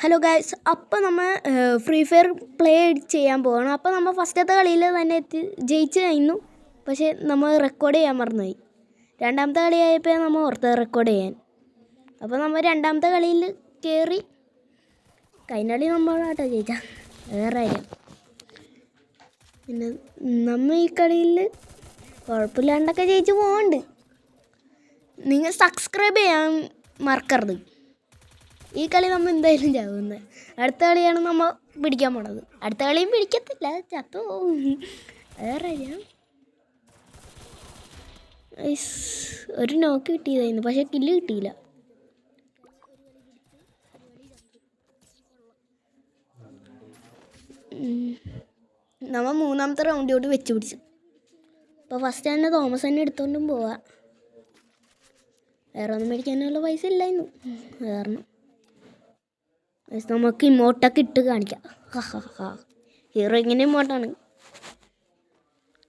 Hello guys, അപ്പോൾ നമ്മൾ free fire play ചെയ്യാൻ പോകണം. അപ്പോൾ നമ്മൾ ഫസ്റ്റത്തെ കളിയിൽ തന്നെ ജയിച്ച് കഴിഞ്ഞു. പക്ഷേ നമ്മൾ റെക്കോർഡ് ചെയ്യാൻ മറന്നുപോയി. രണ്ടാമത്തെ കളിയായപ്പോൾ നമ്മൾ ഓർത്ത് റെക്കോർഡ് ചെയ്യാൻ. അപ്പോൾ നമ്മൾ രണ്ടാമത്തെ കളിയിൽ കയറി. കഴിഞ്ഞ കളി നമ്മളാട്ടോ ജയിച്ച, വേറെ കാര്യം. പിന്നെ നമ്മൾ ഈ കളിയിൽ കുഴപ്പമില്ലാണ്ടൊക്കെ ജയിച്ച് പോകുന്നുണ്ട്. നിങ്ങൾ സബ്സ്ക്രൈബ് ചെയ്യാൻ മറക്കരുത്. ഈ കളി നമ്മൾ എന്തായാലും ചാവുന്നത്. അടുത്ത കളിയാണ് നമ്മൾ പിടിക്കാൻ പോണത്. അടുത്ത കളിയും പിടിക്കത്തില്ല, ചത്തു പോകും. വേറെ ഒരു നോക്ക് കിട്ടിയതായിരുന്നു, പക്ഷെ കില്ല് കിട്ടിയില്ല. നമ്മൾ മൂന്നാമത്തെ റൗണ്ടിലോട്ട് വെച്ച് പിടിച്ചു. അപ്പോൾ ഫസ്റ്റ് തന്നെ തോമസ് തന്നെ എടുത്തുകൊണ്ടും പോവാം. വേറെ ഒന്നും മേടിക്കാനുള്ള പൈസ ഇല്ലായിരുന്നു കാരണം. നമുക്ക് ഇമോട്ടൊക്കെ ഇട്ട് കാണിക്കാം. ഹീറോ ഇങ്ങനെ ഇമോട്ടാണ്.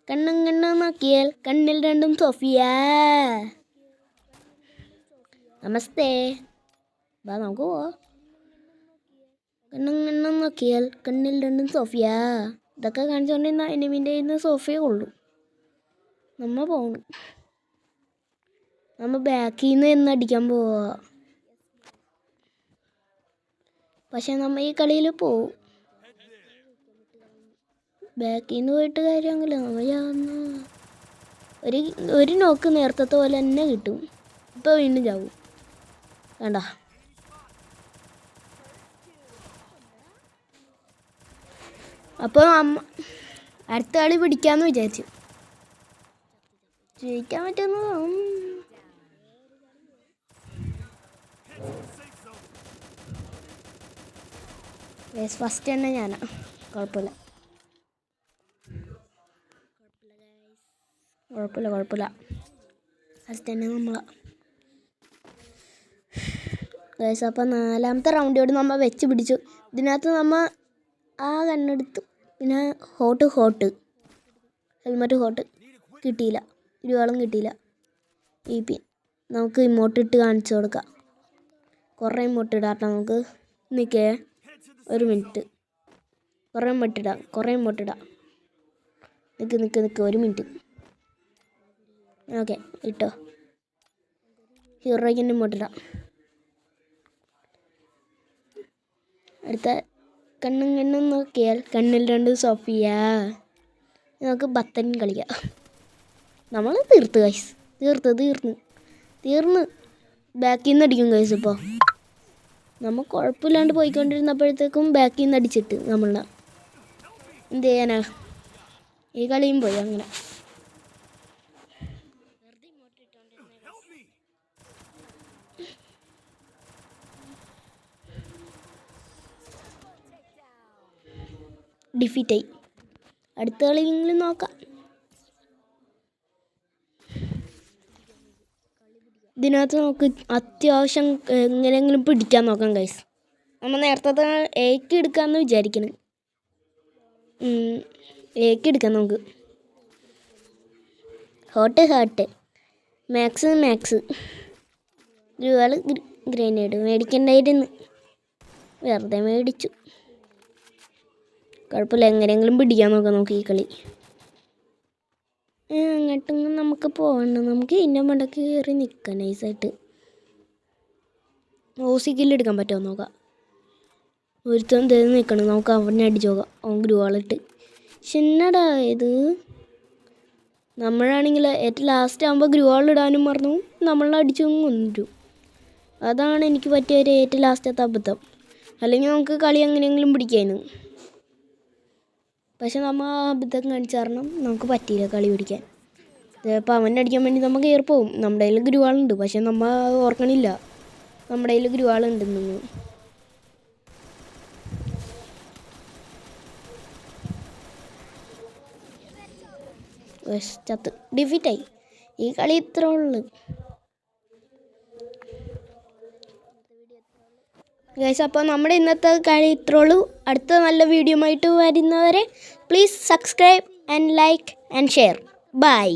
കണ്ണും കണ്ണും നോക്കിയാൽ കണ്ണിൽ രണ്ടും സോഫിയ. നമസ്തേ, ബാ നമുക്ക് പോവാം. കണ്ണും കണ്ണും നോക്കിയാൽ കണ്ണിൽ രണ്ടും സോഫിയ. ഇതൊക്കെ കാണിച്ചുകൊണ്ടിരുന്ന എനിമിൻ്റെ ഇന്ന് സോഫിയേ ഉള്ളൂ. നമ്മൾ പോകണം. നമ്മൾ ബാക്കിൽ നിന്ന് എന്ന് അടിക്കാൻ പോവാ. പക്ഷെ നമ്മൾ ഈ കളിയിൽ പോവും. ബാക്കിൽ നിന്ന് പോയിട്ട് കാര്യമെങ്കിലോ ഒരു നോക്ക് നേരത്തെ പോലെ തന്നെ കിട്ടും. ഇപ്പോൾ വീണ്ടും ചാവും. വേണ്ട, അപ്പോൾ അടുത്ത കളി പിടിക്കാമെന്ന് വിചാരിച്ചു. ജയിക്കാൻ പറ്റുമെന്ന് ഫസ്റ്റ് തന്നെ ഞാനാ. കുഴപ്പമില്ല. ഫസ്റ്റ് തന്നെ നമ്മളാ ഗൈസ്. അപ്പം നാലാമത്തെ റൗണ്ടിയോട് നമ്മൾ വെച്ച് പിടിച്ചു. ഇതിനകത്ത് നമ്മൾ ആ കണ്ണെടുത്തു. പിന്നെ ഹോട്ട് ഹെൽമെറ്റ് ഹോട്ട് കിട്ടിയില്ല, ഇരുവാളും കിട്ടിയില്ല. ഈ പിൻ നമുക്ക് ഇമോട്ട് ഇട്ട് കാണിച്ചു കൊടുക്കാം. കുറേ ഇമോട്ട് ഇടാട്ടോ നമുക്ക്. നിൽക്കേ, ഒരു മിനിറ്റ്. കുറേ ഇമോട്ടിടാം. നിൽക്ക് ഒരു മിനിറ്റ്. ഓക്കെ, ഇട്ടോ. ഹീറോയ്ക്ക് ഇമോട്ടിടാം. അടുത്ത കണ്ണും നോക്കിയാൽ കണ്ണിൽ രണ്ട് സോഫിയ. നമുക്ക് ബത്തൻ കളിക്കാം. നമ്മൾ തീർത്ത് ഗൈസ്, തീർന്ന് ബാക്കിൽ നിന്ന് അടിക്കും ഗൈസ്. ഇപ്പോൾ നമ്മൾ കുഴപ്പമില്ലാണ്ട് പോയിക്കൊണ്ടിരുന്നപ്പോഴത്തേക്കും ബാക്കിൽ നിന്ന് അടിച്ചിട്ട് നമ്മളെ എന്ത് ചെയ്യാനാ. ഈ കളിയും പോയി അങ്ങനെ. ഡിഫീറ്റായി. അടുത്ത കളിയെങ്കിലും നോക്കാം. ഇതിനകത്ത് നമുക്ക് അത്യാവശ്യം എങ്ങനെയെങ്കിലും പിടിക്കാൻ നോക്കാം ഗൈസ്. നമ്മൾ നേരത്തെ ഏക്ക് എടുക്കാമെന്ന് വിചാരിക്കണം. ഏക്ക് എടുക്കാം നമുക്ക്. ഹോട്ട് മാക്സ് ഒരുപാട് ഗ്രനേഡ് മേടിക്കണ്ടായിരുന്നു, വെറുതെ മേടിച്ചു. കുഴപ്പമില്ല, എങ്ങനെയെങ്കിലും പിടിക്കാൻ നോക്കാം നമുക്ക് ഈ കളി. അങ്ങോട്ടൊന്നും നമുക്ക് പോകണ്ട. നമുക്ക് ഇതിൻ്റെ മണ്ടക്ക് കയറി നിൽക്കാം നൈസായിട്ട്. ഓസിക്കിൽ എടുക്കാൻ പറ്റുമോ നോക്കാം. ഒരുത്തം തേന്ന് നിൽക്കണം. നമുക്ക് അവനെ അടിച്ചു നോക്കാം. അവൻ ഗ്രൂവാളിട്ട്. ചിന്നടാ ഇത്. നമ്മളാണെങ്കിൽ ഏറ്റവും ലാസ്റ്റ് ആകുമ്പോൾ ഗ്രൂവാളിടാനും മറന്നു, നമ്മളെ അടിച്ചു കൊണ്ടുവരും. അതാണ് എനിക്ക് പറ്റിയ ഒരു ഏറ്റവും ലാസ്റ്റത്തെ അബദ്ധം. അല്ലെങ്കിൽ നമുക്ക് കളി എങ്ങനെയെങ്കിലും പിടിക്കായിരുന്നു. പക്ഷെ നമ്മൾ ആ അബദ്ധം കാണിച്ച കാരണം നമുക്ക് പറ്റിയില്ല കളി പിടിക്കാൻ. അപ്പോൾ അവനെ അടിക്കാൻ വേണ്ടി നമ്മൾ കയറി പോവും. നമ്മുടെ കയ്യിൽ ഗ്രൂവാളുണ്ട്, പക്ഷെ നമ്മൾ ഓർക്കണില്ല നമ്മുടെ കയ്യിൽ ഗ്രൂവാളുണ്ടെന്ന്. ചത്ത് ഡിഫീറ്റായി. ഈ കളി ഇത്ര ഉള്ളു ഗൈസ്. അപ്പോൾ നമ്മുടെ ഇന്നത്തെ കളി ഇത്രേ ഉള്ളൂ. അടുത്ത നല്ല വീഡിയോ ആയിട്ട് വരുന്നവരെ please subscribe and like and share. By.